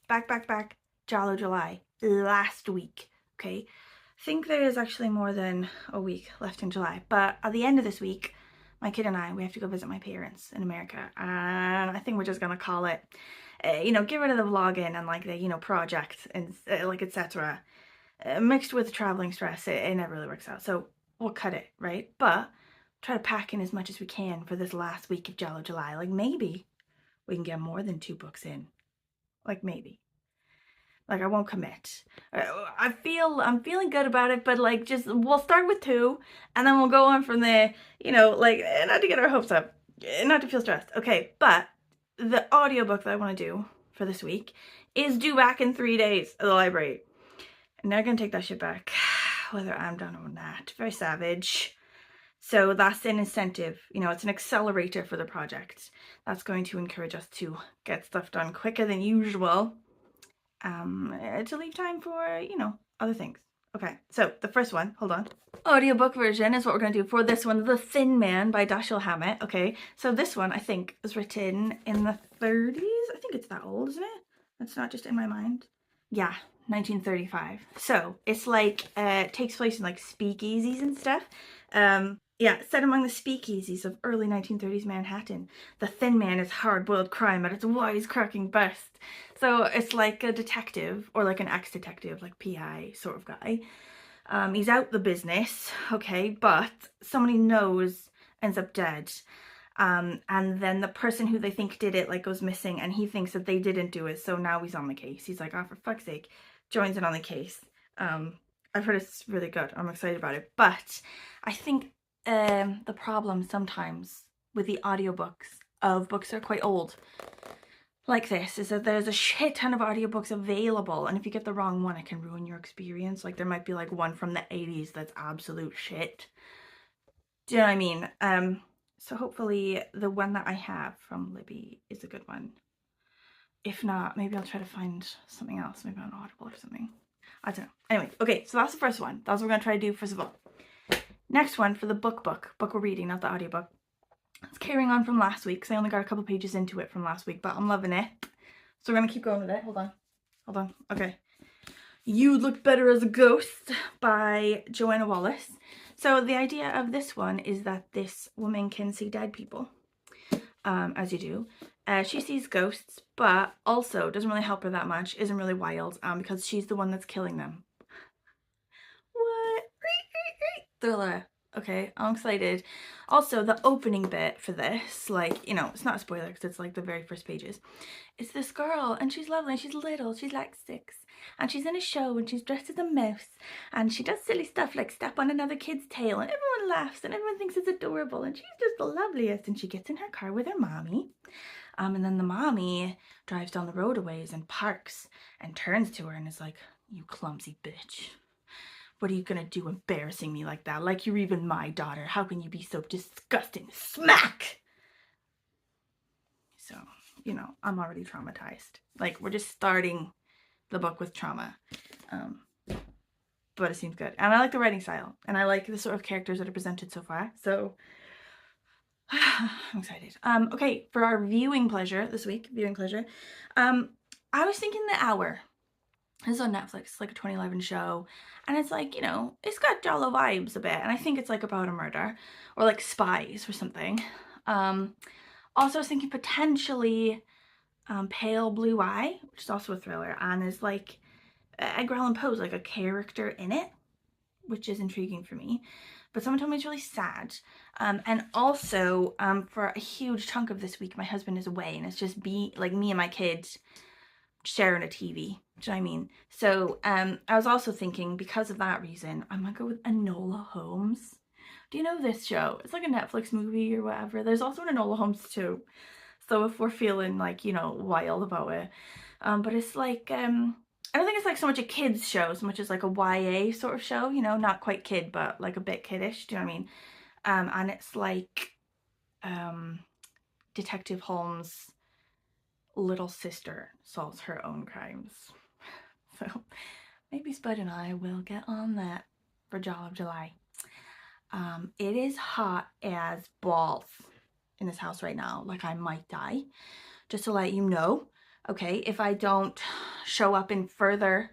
back Giallo July last week, okay? I think there is actually more than a week left in July, but at the end of this week, my kid and I, we have to go visit my parents in America, and I think we're just gonna call it, get rid of the vlogging and like the, project and like etc. Mixed with traveling stress, it never really works out, so we'll cut it, right? But try to pack in as much as we can for this last week of Giallo July. Like maybe we can get more than 2 books in. Like maybe. Like I won't commit. I'm feeling good about it, but like just we'll start with 2 and then we'll go on from there, not to get our hopes up, not to feel stressed. Okay, but the audiobook that I want to do for this week is due back in 3 days at the library. And they're gonna take that shit back, whether I'm done or not. Very savage. So that's an incentive, it's an accelerator for the project. That's going to encourage us to get stuff done quicker than usual, to leave time for, other things. Okay, so the first one, hold on. Audiobook version is what we're going to do for this one, The Thin Man by Dashiell Hammett. Okay, so this one I think was written in the 30s. I think it's that old, isn't it? That's not just in my mind. Yeah, 1935. So it's like, it takes place in like speakeasies and stuff. Yeah, set among the speakeasies of early 1930s Manhattan. The Thin Man is hard-boiled crime at its wisecracking best. So it's like a detective, or like an ex-detective, like PI sort of guy. He's out the business, okay, but someone he knows ends up dead. And then the person who they think did it like goes missing, and he thinks that they didn't do it, so now he's on the case. He's like, oh, for fuck's sake, joins in on the case. I've heard it's really good. I'm excited about it, but I think the problem sometimes with the audiobooks of books that are quite old like this is that there's a shit ton of audiobooks available, and if you get the wrong one it can ruin your experience. Like there might be like one from the 80s that's absolute shit. Do you know what I mean? So hopefully the one that I have from Libby is a good one. If not, maybe I'll try to find something else, maybe on Audible or something. I don't know. Anyway, okay, so that's the first one. That's what we're gonna try to do first of all. Next one for the book we're reading, not the audiobook. It's carrying on from last week, because I only got a couple pages into it from last week, but I'm loving it. So we're gonna keep going with it. Hold on. Okay. You Look Better as a Ghost by Joanna Wallace. So the idea of this one is that this woman can see dead people, as you do. She sees ghosts, but also doesn't really help her that much, isn't really wild, because she's the one that's killing them. What? Thriller. Okay, I'm excited. Also, the opening bit for this, it's not a spoiler because it's like the very first pages. It's this girl, and she's lovely, and she's little, she's like 6, and she's in a show, and she's dressed as a mouse, and she does silly stuff like step on another kid's tail, and everyone laughs, and everyone thinks it's adorable, and she's just the loveliest, and she gets in her car with her mommy, and then the mommy drives down the road a ways and parks, and turns to her and is like, you clumsy bitch. What are you gonna do embarrassing me like that? Like you're even my daughter. How can you be so disgusting? Smack! So, I'm already traumatized. Like, we're just starting the book with trauma. But it seems good. And I like the writing style. And I like the sort of characters that are presented so far. So, I'm excited. Okay, for our viewing pleasure this week, I was thinking The Hour. This is on Netflix, like a 2011 show, and it's like, it's got Giallo vibes a bit, and I think it's like about a murder, or like spies or something. Also I was thinking potentially Pale Blue Eye, which is also a thriller, and is like Edgar Allan Poe's like a character in it, which is intriguing for me. But someone told me it's really sad. And also, for a huge chunk of this week, my husband is away, and it's just me and my kids sharing a TV. Do you know what I mean? So I was also thinking, because of that reason, I might go with Enola Holmes. Do you know this show? It's like a Netflix movie or whatever. There's also an Enola Holmes too. So if we're feeling like, wild about it. But it's like, I don't think it's like so much a kid's show, so much as like a YA sort of show, not quite kid, but like a bit kiddish. Do you know what I mean? And it's like Detective Holmes' little sister solves her own crimes. So maybe Spud and I will get on that for Giallo July. It is hot as balls in this house right now. Like I might die. Just to let you know. Okay, if I don't show up in further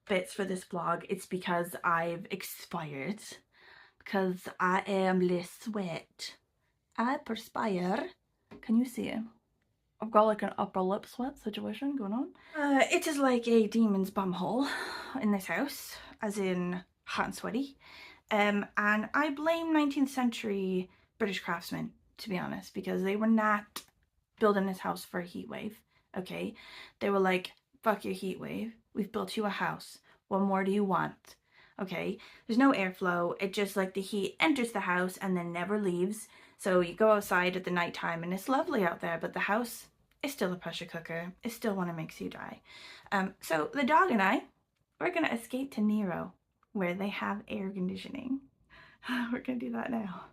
bits for this vlog, it's because I've expired. Because I am less sweat. I perspire. Can you see it? I've got like an upper lip sweat situation going on. It is like a demon's bumhole in this house, as in hot and sweaty. And I blame 19th century British craftsmen, to be honest, because they were not building this house for a heat wave, okay? They were like, fuck your heat wave. We've built you a house. What more do you want? Okay? There's no airflow. It just like the heat enters the house and then never leaves. So you go outside at the nighttime and it's lovely out there, but the house is still a pressure cooker. It still want to makes you die. So the dog and I, we're going to escape to Nero, where they have air conditioning. We're going to do that now.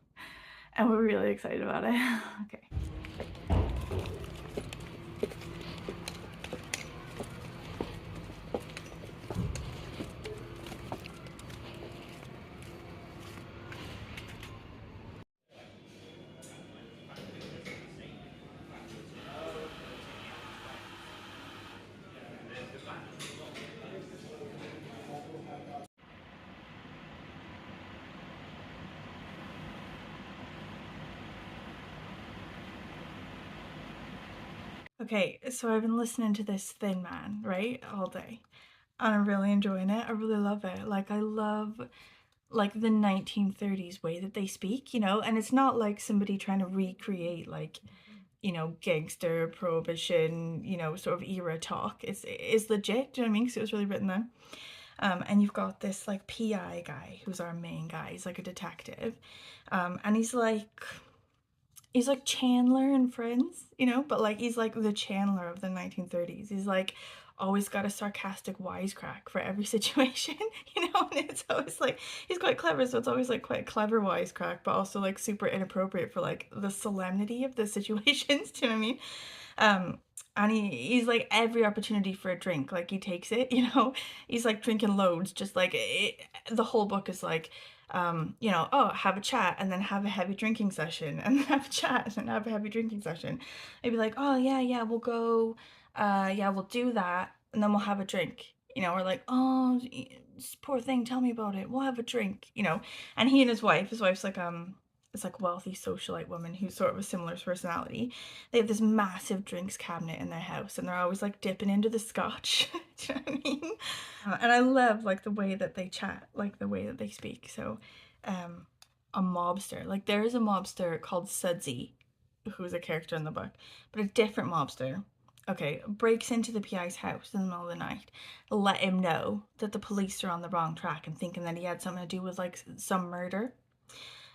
And we're really excited about it. Okay. Okay, so I've been listening to this Thin Man, right, all day, and I'm really enjoying it. I really love it. Like, I love, like, the 1930s way that they speak, you know, and it's not like somebody trying to recreate, like, you know, gangster, prohibition, you know, sort of era talk. It's legit, do you know what I mean? Because it was really written then. And you've got this, like, PI guy who's our main guy. He's, like, a detective, and he's like Chandler in Friends, you know, but like he's like the Chandler of the 1930s. He's like always got a sarcastic wisecrack for every situation, you know, and it's always like he's quite clever, so it's always like quite a clever wisecrack, but also like super inappropriate for like the solemnity of the situations. Do you know what I mean? And he's like every opportunity for a drink, like he takes it, you know. He's like drinking loads, just like the whole book is like you know, oh, have a chat and then have a heavy drinking session and then have a chat and then have a heavy drinking session. I'd be like, oh yeah, we'll go, yeah, we'll do that and then we'll have a drink. You know, we're like, oh, poor thing, tell me about it. We'll have a drink, you know. And he and his wife's like it's like wealthy socialite woman who's sort of a similar personality. They have this massive drinks cabinet in their house and they're always like dipping into the scotch. Do you know what I mean? And I love like the way that they chat, like the way that they speak. So a mobster, like there is a mobster called Sudsy, who's a character in the book, but a different mobster, okay, breaks into the PI's house in the middle of the night, let him know that the police are on the wrong track and thinking that he had something to do with like some murder.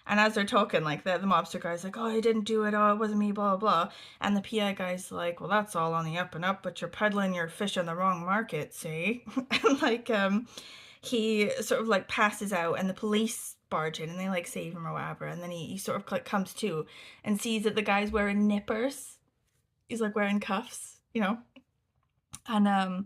And as they're talking, like the mobster guy's like, oh, I didn't do it, oh, it wasn't me, blah, blah, blah. And the PI guy's like, well, that's all on the up and up, but you're peddling your fish on the wrong market, see? And like, he sort of like passes out and the police barge in and they like save him or whatever. And then he sort of like comes to and sees that the guy's wearing nippers. He's like wearing cuffs, you know? And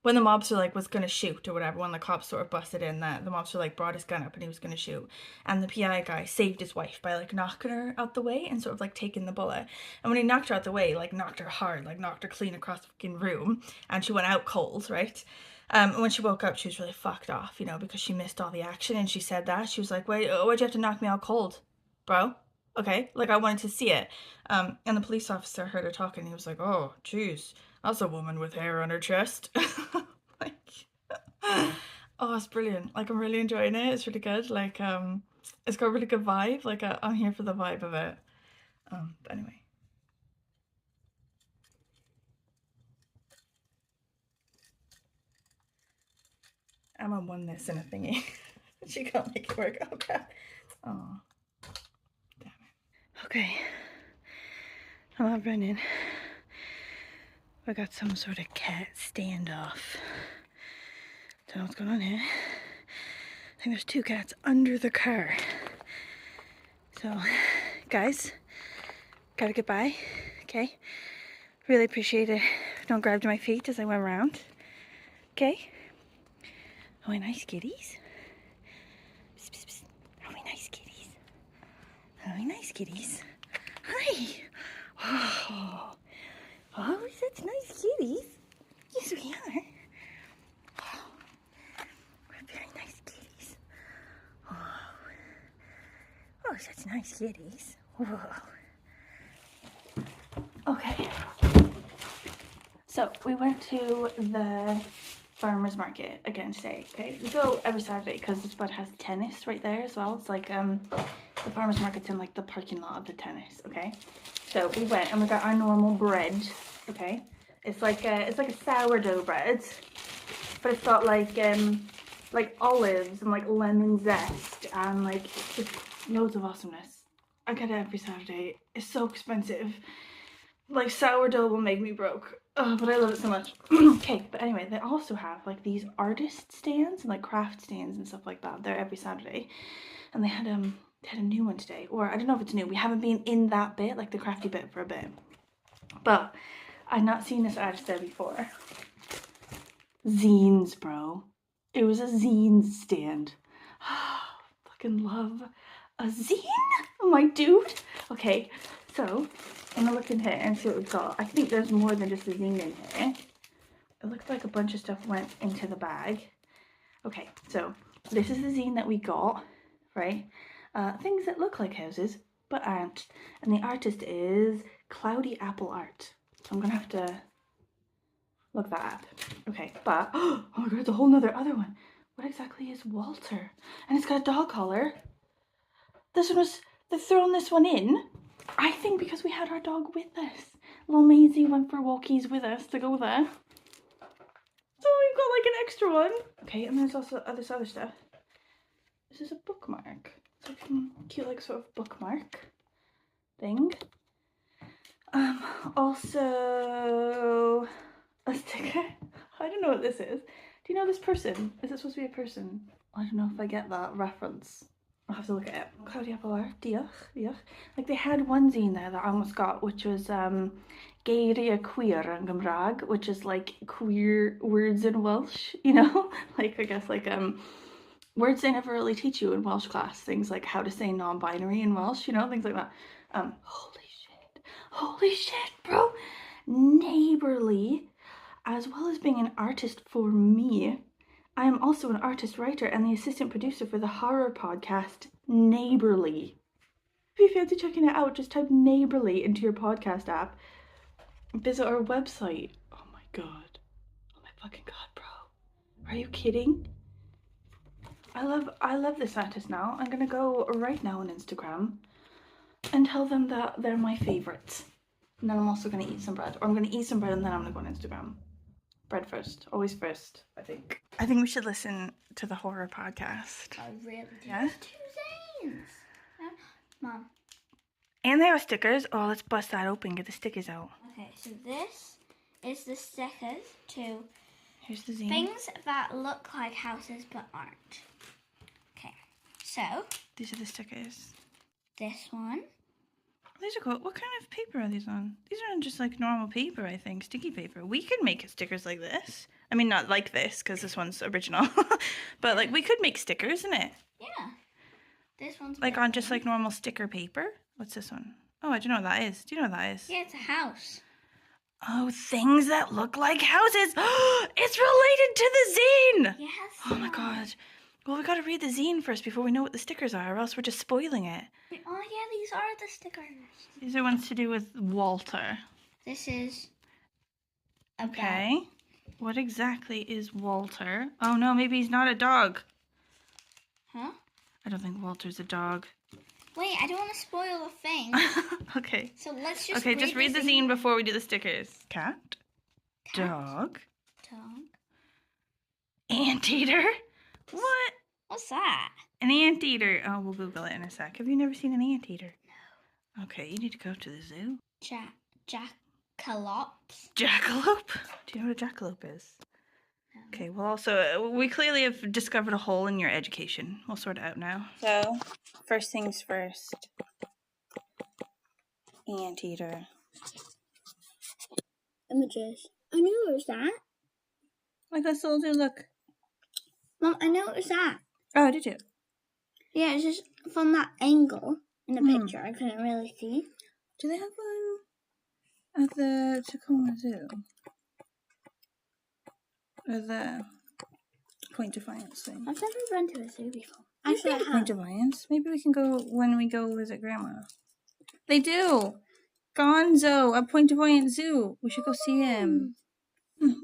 when the mobster like was gonna shoot or whatever, when the cops sort of busted in, that the mobster like brought his gun up and he was gonna shoot, and the PI guy saved his wife by like knocking her out the way and sort of like taking the bullet. And when he knocked her out the way, like knocked her hard, like knocked her clean across the fucking room, and she went out cold, right? And when she woke up, she was really fucked off, you know, because she missed all the action. And she said that she was like, wait, why'd you have to knock me out cold, bro? Okay, like I wanted to see it. And the police officer heard her talking and he was like, oh geez, that's a woman with hair on her chest. Like, oh, it's brilliant. Like, I'm really enjoying it. It's really good. Like, it's got a really good vibe. Like, I'm here for the vibe of it. But anyway. Emma won this in a thingy. She can't make it work. Oh, crap. Oh, damn it. Okay. I'm out running. I got some sort of cat standoff. Don't know what's going on here. I think there's two cats under the car. So, guys, gotta get by, okay? Really appreciate it. Don't grab to my feet as I went around, okay? Are we nice kitties? Psst, psst, psst. Are we nice kitties? Are we nice kitties? Hi! Oh, Oh, such nice kitties. Yes, we are. Oh, we're very nice kitties. Oh, such nice kitties. Whoa. Okay. So we went to the farmer's market again today. Okay, we go every Saturday because the spot has tennis right there as well. It's like the farmer's market's in like the parking lot of the tennis. Okay, so we went and we got our normal bread. Okay, it's like a sourdough bread, but it's got like olives and like lemon zest and like just loads of awesomeness. I get it every Saturday. It's so expensive. Like sourdough will make me broke. Oh, but I love it so much. Okay, but anyway, they also have like these artist stands and like craft stands and stuff like that. They're every Saturday, and they had a new one today. Or I don't know if it's new. We haven't been in that bit, like the crafty bit, for a bit. But I'd not seen this artist there before. Zines, bro. It was a zine stand. Fucking love a zine, my dude. Okay, so I'm gonna look in here and see what we've got. I think there's more than just a zine in here. It looks like a bunch of stuff went into the bag. Okay, so this is the zine that we got, right? Things that look like houses but aren't. And the artist is Cloudy Apple Art. So I'm gonna have to look that up. Okay, but oh my god, it's a whole nother other one. What exactly is Walter? And it's got a dog collar. This one was, they've thrown this one in, I think because we had our dog with us. Little Maisie went for walkies with us to go there. So we've got like an extra one. Okay, and there's also this other stuff. This is a bookmark. It's like some cute like sort of bookmark thing. Also a sticker. I don't know what this is. Do you know this person? Is it supposed to be a person? I don't know if I get that reference. I'll have to look at it. Cloudy Apple Art, diolch. Like they had one zine there that I almost got, which was Geiria Queer yn Gymraeg, which is like queer words in Welsh, you know? Like I guess like words they never really teach you in Welsh class, things like how to say non-binary in Welsh, you know, things like that. Holy shit, bro. Neighborly, as well as being an artist for me, I am also an artist writer and the assistant producer for the horror podcast Neighborly. If you fancy checking it out, just type Neighborly into your podcast app. Visit our website. Oh my god. Oh my fucking god, bro. Are you kidding? I love this artist now. I'm gonna go right now on Instagram and tell them that they're my favorites. And then I'm also gonna eat some bread. Or I'm gonna eat some bread and then I'm gonna go on Instagram. Bread first. Always first, I think. I think we should listen to the horror podcast. I really do. Yeah? 2 zines. Mom. And there are stickers. Oh, let's bust that open. Get the stickers out. Okay, so this is the stickers to Here's the zine. things that look like houses but aren't. Okay, so These are the stickers. this one. These are cool. What kind of paper are these on? These are on just like normal paper, I think. Sticky paper. We could make stickers like this. I mean, not like this, because this one's original. But like, we could make stickers, isn't it? Yeah. This one's like on just like normal sticker paper. What's this one? Oh, I don't know what that is. Do you know what that is? Yeah, it's a house. Oh, things that look like houses. It's related to the zine. Yes. Oh my god. Well, we gotta read the zine first before we know what the stickers are, or else we're just spoiling it. Oh yeah, these are the stickers. These are ones to do with Walter. This is okay. What exactly is Walter? Oh no, maybe he's not a dog. Huh? I don't think Walter's a dog. Wait, I don't want to spoil the thing. Okay. So let's just just read the zine before we do the stickers. Cat. Dog. Anteater. What? What's that? An anteater. Oh, we'll Google it in a sec. Have you never seen an anteater? No. Okay, you need to go to the zoo. Jackalope. Jackalope? Do you know what a jackalope is? No. Okay, well also, we clearly have discovered a hole in your education. We'll sort it out now. So, first things first. Anteater. Images. I knew it was that. Like this little dude, look. Mom, I knew it was that. Oh, did you? Yeah, it's just from that angle in the picture. I couldn't really see. Do they have at the Tacoma Zoo. Or the Point Defiance thing. I've never been to a zoo before. Actually, I have. Point Defiance? Maybe we can go when we go visit Grandma. They do! Gonzo at Point Defiance Zoo. We should go see him.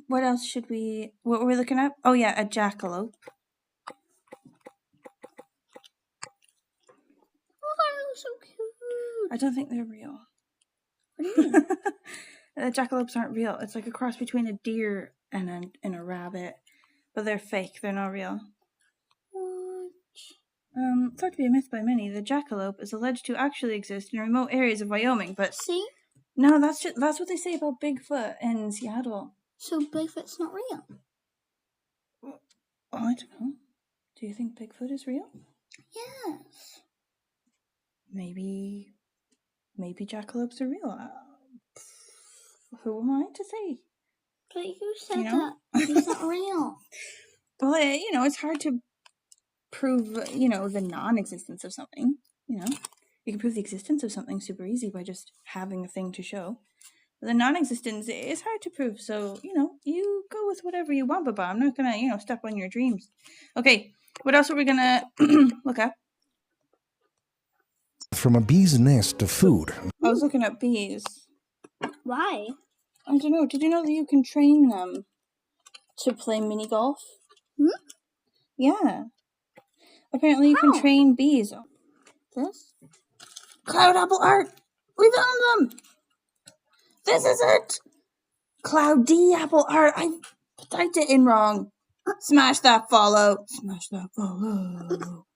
What else should we... What were we looking at? Oh yeah, a jackalope. Oh, they're so cute. I don't think they're real. What do you mean? Jackalopes aren't real. It's like a cross between a deer and a rabbit. But they're fake. They're not real. What? Thought to be a myth by many, the jackalope is alleged to actually exist in remote areas of Wyoming, but... See? No, that's what they say about Bigfoot in Seattle. So Bigfoot's not real? Oh, I don't know. Do you think Bigfoot is real? Yes. Maybe jackalopes are real. Who am I to say? But you said that he's not real. Well, it's hard to prove, the non-existence of something. You can prove the existence of something super easy by just having a thing to show. But the non-existence is hard to prove, so, you go with whatever you want, Baba. I'm not gonna, step on your dreams. Okay, what else are we gonna look up? From a bee's nest to food. I was looking at bees. Why? I don't know. Did you know that you can train them to play mini golf? Yeah. Apparently you can train bees. This? Cloud apple art! We found them! This is it! Cloud D apple art! I typed it in wrong. Smash that follow. Smash that follow.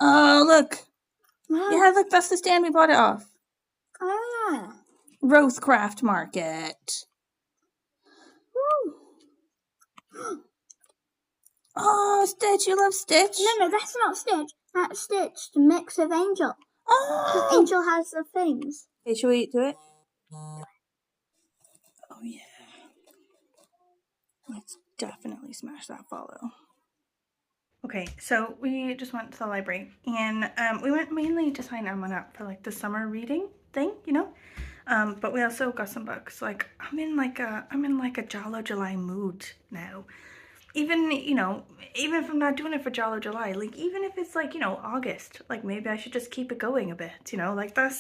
Oh, look. Yeah, look, that's the stand we bought it off. Ah. Rothcraft Market. Oh, Stitch, you love Stitch? No, that's not Stitch. That's Stitch, the mix of Angel. Oh! Because Angel has the things. Okay, should we do it? Oh, yeah. Let's definitely smash that follow. Okay, so we just went to the library, and we went mainly to sign Emma up for like the summer reading thing, but we also got some books. Like I'm in like a Giallo July mood now. Even if I'm not doing it for Giallo July, like even if it's like August, like maybe I should just keep it going a bit. Like I'm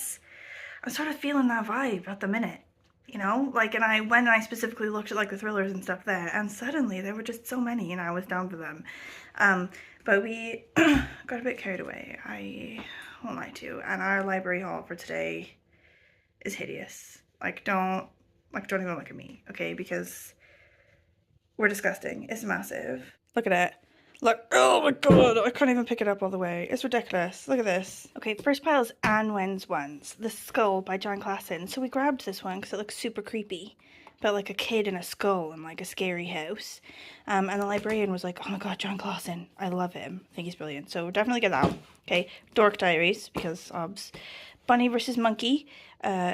sort of feeling that vibe at the minute. Like, and I specifically looked at like the thrillers and stuff there, and suddenly there were just so many, and I was down for them. But we got a bit carried away, I won't lie to you, and our library haul for today is hideous. Don't even look at me, okay? Because we're disgusting. It's massive. Look at it. Look, oh my god, I can't even pick it up all the way. It's ridiculous. Look at this. Okay, first pile is Anne Wen's ones. The Skull by John Klassen. So we grabbed this one because it looks super creepy. About like a kid in a skull in like a scary house. And the librarian was like, oh my god, John Klassen. I love him. I think he's brilliant. So definitely get that one. Okay, Dork Diaries, because obs. Bunny vs. Monkey.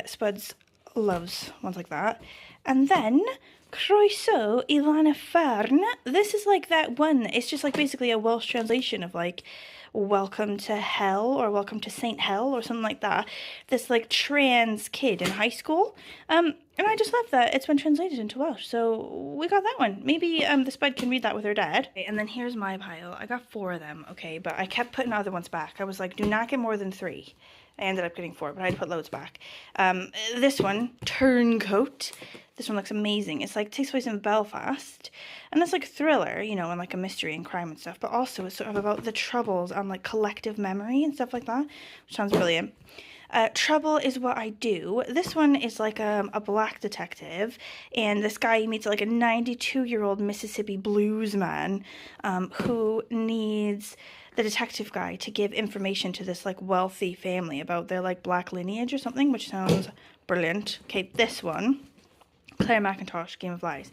Spuds loves ones like that. And then Croeso Ilana Fern. This is like that one. It's just like basically a Welsh translation of like Welcome to Hell or Welcome to Saint Hell or something like that. This like trans kid in high school. And I just love that it's been translated into Welsh. So we got that one. Maybe the Spud can read that with her dad. Okay, and then here's my pile. I got 4 of them, okay, but I kept putting other ones back. I was like, do not get more than 3. I ended up getting 4, but I had to put loads back. This one, Turncoat. This one looks amazing. It's like takes place in Belfast, and it's like a thriller, and like a mystery and crime and stuff. But also it's sort of about the troubles on like collective memory and stuff like that, which sounds brilliant. Trouble is What I Do. This one is like a black detective, and this guy meets like a 92-year-old Mississippi blues man who needs the detective guy to give information to this like wealthy family about their like black lineage or something, which sounds brilliant. Okay, this one, Claire McIntosh, Game of Lies.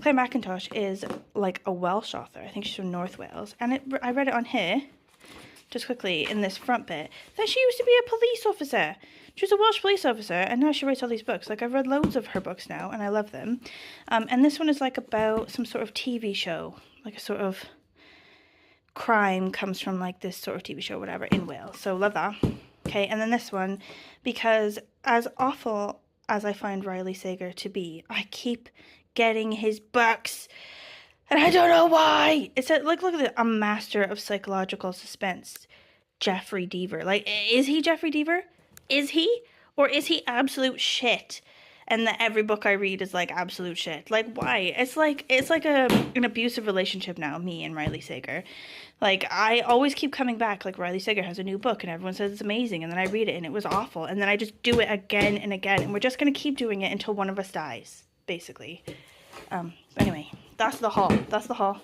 Claire McIntosh is like a Welsh author. I think she's from North Wales, and I read it on here, just quickly in this front bit, that she used to be a police officer. She was a Welsh police officer, and now she writes all these books. Like, I've read loads of her books now, and I love them. And this one is like about some sort of TV show, like a sort of crime comes from like this sort of TV show, whatever, in Wales. So love that. Okay, and then this one, because as awful as I find Riley Sager to be. I keep getting his books, and I don't know why. It's like, look at it, a master of psychological suspense, Jeffrey Deaver. Like, is he Jeffrey Deaver? Is he? Or is he absolute shit? And that every book I read is like absolute shit. Like, why? It's like an abusive relationship now, me and Riley Sager. Like, I always keep coming back, like, Riley Sager has a new book and everyone says it's amazing, and then I read it and it was awful, and then I just do it again and again, and we're just gonna keep doing it until one of us dies, basically. Anyway, that's the haul. That's the haul.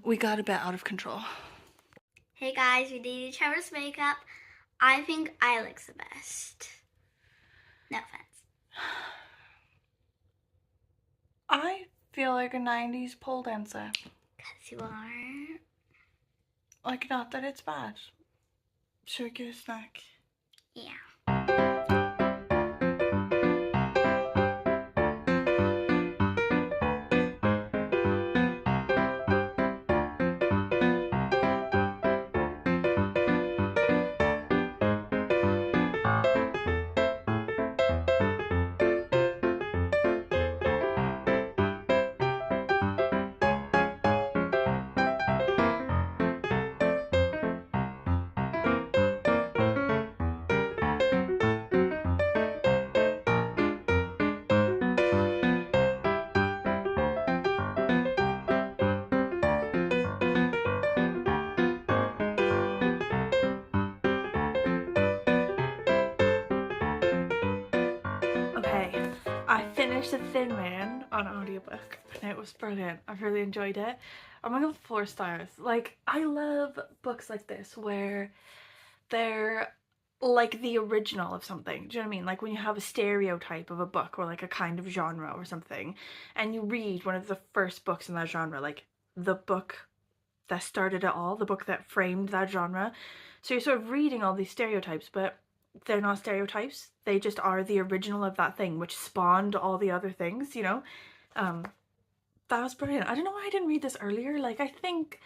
We got a bit out of control. Hey guys, we did each other's makeup. I think I look the best. No offense. I feel like a 90s pole dancer. Because you are. Like, not that it's bad. Should we get a snack? Yeah. Okay, I finished The Thin Man on audiobook and it was brilliant. I really enjoyed it. I'm gonna give it 4 stars. Like, I love books like this where they're like the original of something. Do you know what I mean? Like when you have a stereotype of a book or like a kind of genre or something, and you read one of the first books in that genre, like the book that started it all, the book that framed that genre. So you're sort of reading all these stereotypes, but they're not stereotypes. They just are the original of that thing, which spawned all the other things, you know? That was brilliant. I don't know why I didn't read this earlier. Like, I think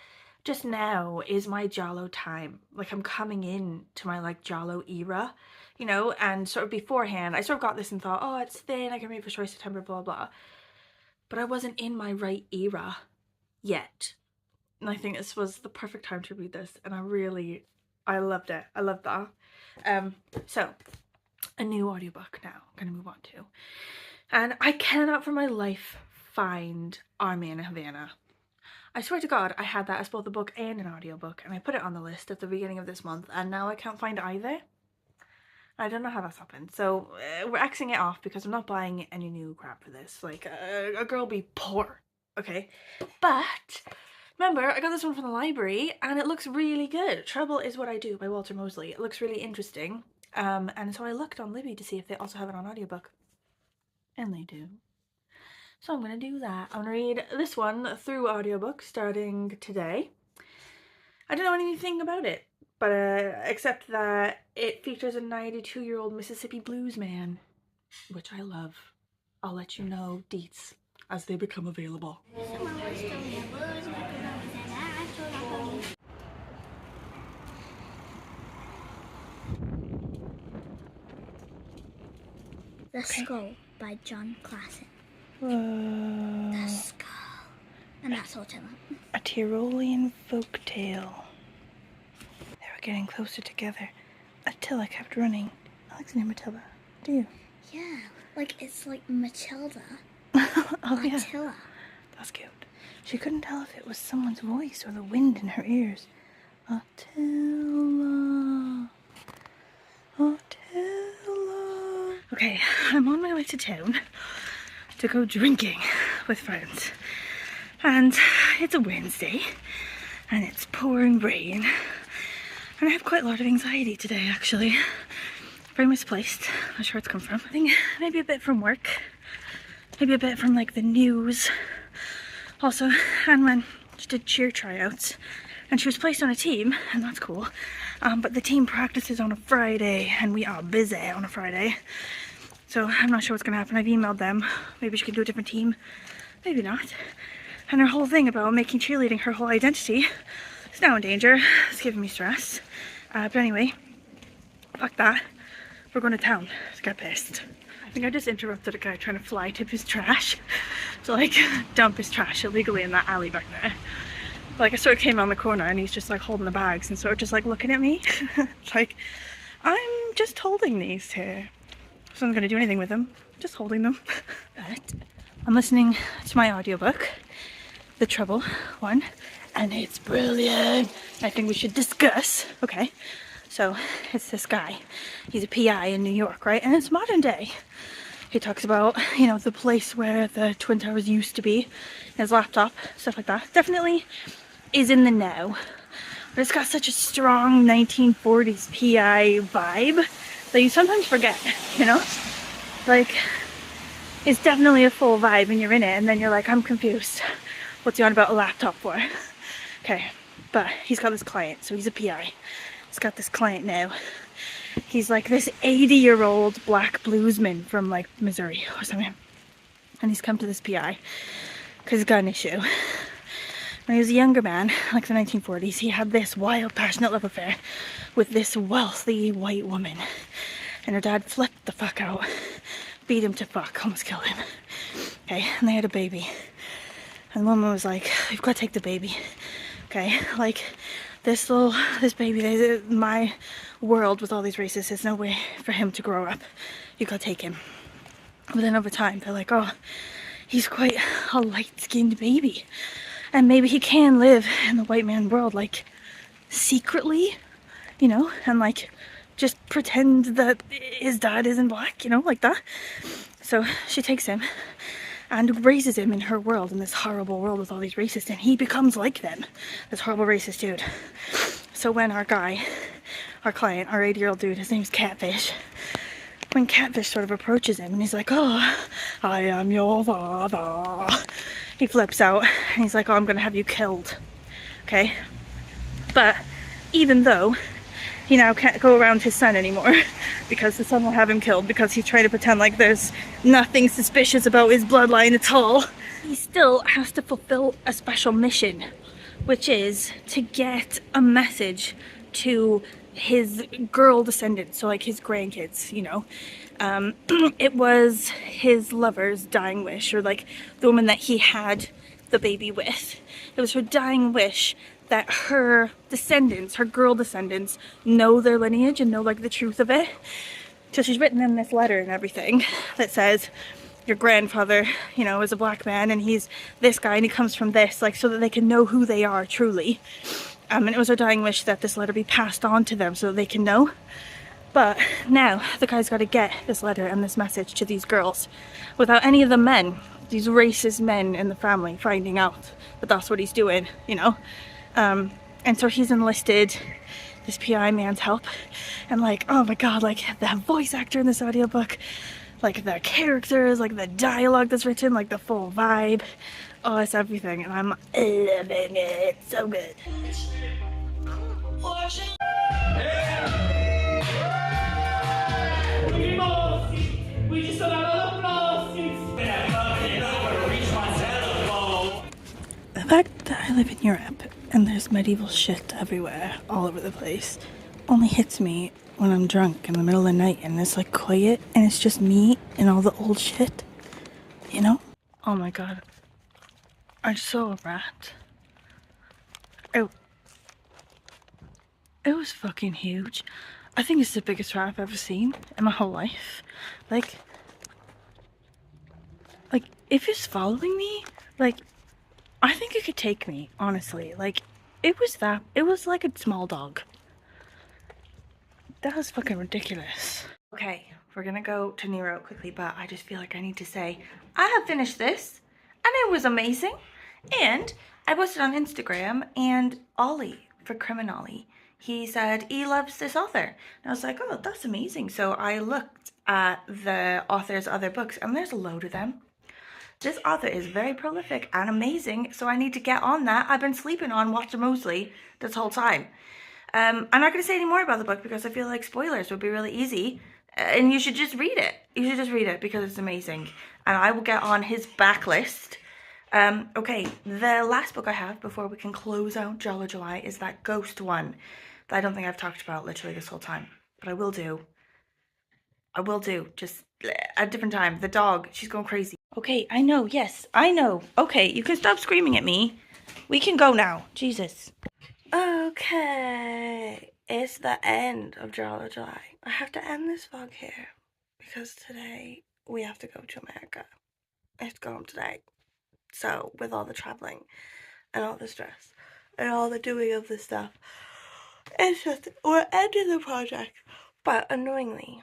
just now is my Giallo time. Like, I'm coming in to my, like, Giallo era, you know? And sort of beforehand, I sort of got this and thought, oh, it's thin, I can read for sure September, blah, blah. But I wasn't in my right era yet. And I think this was the perfect time to read this. And I loved it. I loved that. So, a new audiobook now I'm gonna move on to. And I cannot for my life find Army in Havana. I swear to God, I had that as both a book and an audiobook, and I put it on the list at the beginning of this month, and now I can't find either. I don't know how that's happened. So we're Xing it off because I'm not buying any new crap for this. Like, a girl be poor, okay? But remember, I got this one from the library and it looks really good. Trouble is What I Do by Walter Mosley. It looks really interesting. And so I looked on Libby to see if they also have it on audiobook. And they do. So I'm going to do that. I'm going to read this one through audiobook starting today. I don't know anything about it, but except that it features a 92-year-old Mississippi blues man, which I love. I'll let you know deets as they become available. The Skull by John Klassen. Whoa. The Skull. And that's all tell them. A Tyrolean folktale. They were getting closer together. Attila kept running. Alex knew Matilda. Do you? Yeah, like it's like Matilda. Oh yeah. Attila. That's cute. She couldn't tell if it was someone's voice or the wind in her ears. Attila. Attila. Okay, I'm on my way to town to go drinking with friends. And it's a Wednesday, and it's pouring rain. And I have quite a lot of anxiety today, actually. Very misplaced. Not sure where it's come from. I think maybe a bit from work. Maybe a bit from, like, the news. Also, Anne did cheer tryouts, and she was placed on a team, and that's cool. But the team practices on a Friday, and we are busy on a Friday. So I'm not sure what's gonna happen. I've emailed them. Maybe she could do a different team. Maybe not. And her whole thing about making cheerleading her whole identity is now in danger. It's giving me stress. But anyway, fuck that. We're going to town. Just got pissed. I think I just interrupted a guy trying to fly tip his trash. To like dump his trash illegally in that alley back there. Like I sort of came around the corner and he's just like holding the bags and sort of just like looking at me. Like, I'm just holding these here. So I'm not going to do anything with them. Just holding them. But I'm listening to my audiobook, The Trouble one, and it's brilliant. I think we should discuss. Okay, so it's this guy. He's a PI in New York, right? And it's modern day. He talks about, you know, the place where the Twin Towers used to be, his laptop, stuff like that. Definitely is in the now. But it's got such a strong 1940s PI vibe that you sometimes forget, you know? Like, it's definitely a full vibe and you're in it and then you're like, I'm confused. What's he on about a laptop for? Okay, but he's got this client, so he's a PI. He's got this client now. He's like this 80-year-old black bluesman from like Missouri or something. And he's come to this PI because he's got an issue. When he was a younger man, like the 1940s, he had this wild, passionate love affair with this wealthy white woman. And her dad flipped the fuck out, beat him to fuck, almost killed him. Okay, and they had a baby. And the woman was like, you've got to take the baby. Okay, like this baby, my world with all these races, there's no way for him to grow up. You gotta take him. But then over time, they're like, oh, he's quite a light-skinned baby. And maybe he can live in the white man world, like, secretly, you know, and like, just pretend that his dad isn't black, you know, like that. So she takes him and raises him in her world, in this horrible world with all these racists, and he becomes like them, this horrible racist dude. So when our guy, our client, our 80-year-old dude, his name's Catfish, when Catfish sort of approaches him and he's like, oh, I am your father, he flips out and he's like, oh, I'm gonna have you killed. Okay, but even though he now can't go around his son anymore because the son will have him killed because he's trying to pretend like there's nothing suspicious about his bloodline at all, he still has to fulfill a special mission, which is to get a message to his girl descendants, so like his grandkids, you know. It was his lover's dying wish, or like the woman that he had the baby with. It was her dying wish that her descendants, her girl descendants, know their lineage and know like the truth of it. So she's written in this letter and everything that says, your grandfather, you know, is a black man and he's this guy and he comes from this, like, so that they can know who they are truly. And it was her dying wish that this letter be passed on to them so that they can know. But now the guy's got to get this letter and this message to these girls without any of the men, these racist men in the family, finding out that that's what he's doing, you know. And so he's enlisted this PI man's help, and like, oh my god, like the voice actor in this audiobook, like the characters, like the dialogue that's written, like the full vibe, oh, it's everything, and I'm loving it. It's so good. The fact that I live in Europe and there's medieval shit everywhere, all over the place, only hits me when I'm drunk in the middle of the night and it's like quiet and it's just me and all the old shit, you know? Oh my god, I saw a rat. It was fucking huge. I think it's the biggest rat I've ever seen in my whole life. Like if it's following me, like, I think it could take me, honestly. Like, it was like a small dog. That was fucking ridiculous. Okay, we're gonna go to Nero quickly, but I just feel like I need to say, I have finished this, and it was amazing. And I posted on Instagram, and Ollie, for Criminali, he said he loves this author. And I was like, oh, that's amazing. So I looked at the author's other books, and there's a load of them. This author is very prolific and amazing, so I need to get on that. I've been sleeping on Watch the Mosley this whole time. I'm not going to say any more about the book because I feel like spoilers would be really easy. And you should just read it. You should just read it because it's amazing. And I will get on his backlist. Okay, the last book I have before we can close out Giallo July is that ghost one that I don't think I've talked about literally this whole time. but I will do. Just at a different time. The dog, she's going crazy. Okay, I know, yes, I know. Okay, you can stop screaming at me. We can go now. Jesus. Okay, it's the end of Giallo July. I have to end this vlog here because today we have to go to America. I have to go home today. So, with all the traveling and all the stress and all the doing of this stuff, it's just, we're ending the project. But annoyingly,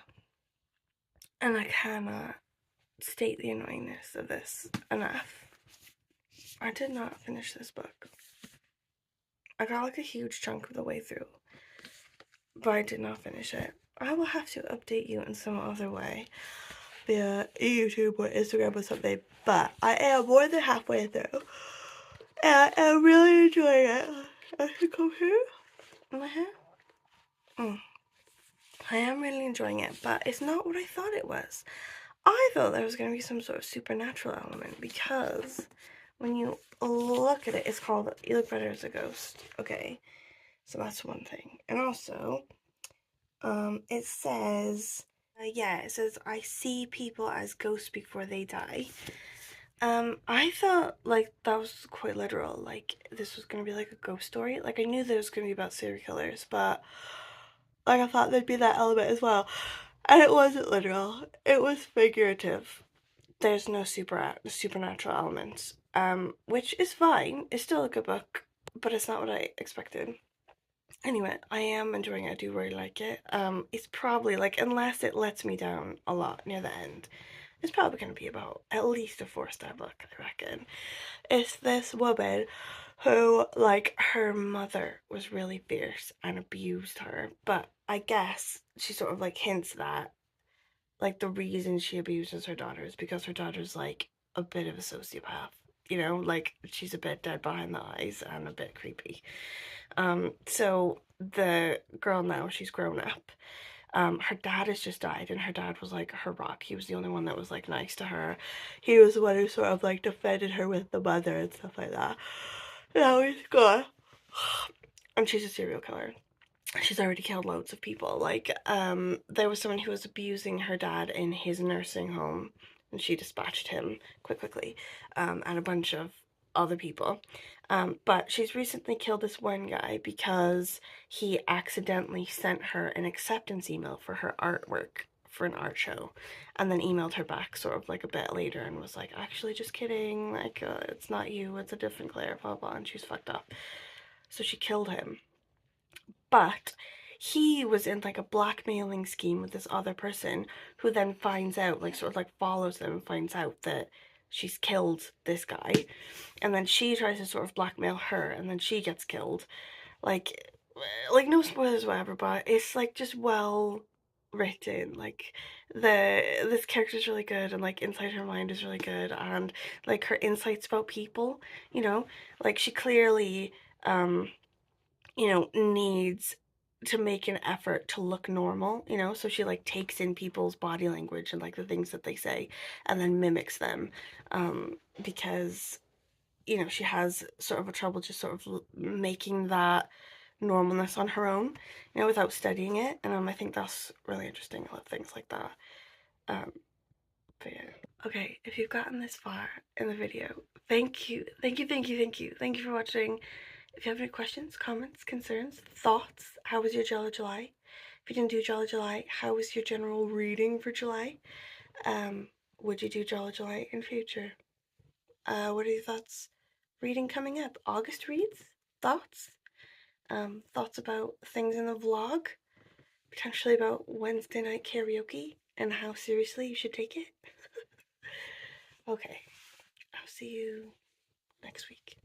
and I cannot state the annoyingness of this enough, I did not finish this book. I got like a huge chunk of the way through, but I did not finish it. I will have to update you in some other way via YouTube or Instagram or something, but I am more than halfway through and I am really enjoying it. I should come here in my hair. I am really enjoying it, but it's not what I thought it was. I thought there was going to be some sort of supernatural element because when you look at it, it's called You Look Better as a Ghost. Okay, so that's one thing. And also, it says, I see people as ghosts before they die. I thought, like, that was quite literal. Like, this was going to be, like, a ghost story. Like, I knew that it was going to be about serial killers, but, like, I thought there'd be that element as well. And it wasn't literal. It was figurative. There's no supernatural elements, which is fine. It's still a good book, but it's not what I expected. Anyway, I am enjoying it. I do really like it. It's probably, like, unless it lets me down a lot near the end, it's probably going to be about at least a 4-star book, I reckon. It's this woman who, like, her mother was really fierce and abused her, but I guess she sort of, like, hints that, like, the reason she abuses her daughter is because her daughter's, like, a bit of a sociopath. You know, like, she's a bit dead behind the eyes and a bit creepy. So the girl now, she's grown up. Her dad has just died, and her dad was, like, her rock. He was the only one that was, like, nice to her. He was the one who sort of, like, defended her with the mother and stuff like that. Now he's gone. And she's a serial killer. She's already killed loads of people. Like, there was someone who was abusing her dad in his nursing home, and she dispatched him quickly, and a bunch of other people. But she's recently killed this one guy because he accidentally sent her an acceptance email for her artwork for an art show, and then emailed her back sort of like a bit later and was like, actually, just kidding, like, it's not you, it's a different Claire, blah blah, and she's fucked up. So she killed him. But he was in, like, a blackmailing scheme with this other person who then finds out, like, sort of, like, follows them and finds out that she's killed this guy. And then she tries to sort of blackmail her, and then she gets killed. Like, no spoilers, whatever, but it's, like, just well written. Like, this character's really good, and, like, inside her mind is really good, and, like, her insights about people, you know, like, she clearly, you know, needs to make an effort to look normal, you know, so she, like, takes in people's body language and, like, the things that they say and then mimics them, because, you know, she has sort of a trouble just sort of making that normalness on her own, you know, without studying it, and I think that's really interesting. I love things like that. But yeah. Okay, if you've gotten this far in the video, thank you for watching. If you have any questions, comments, concerns, thoughts, how was your Giallo July? If you didn't do Giallo July, how was your general reading for July? Would you do Giallo July in future? What are your thoughts? Reading coming up, August reads? Thoughts? Thoughts about things in the vlog? Potentially about Wednesday night karaoke and how seriously you should take it? Okay, I'll see you next week.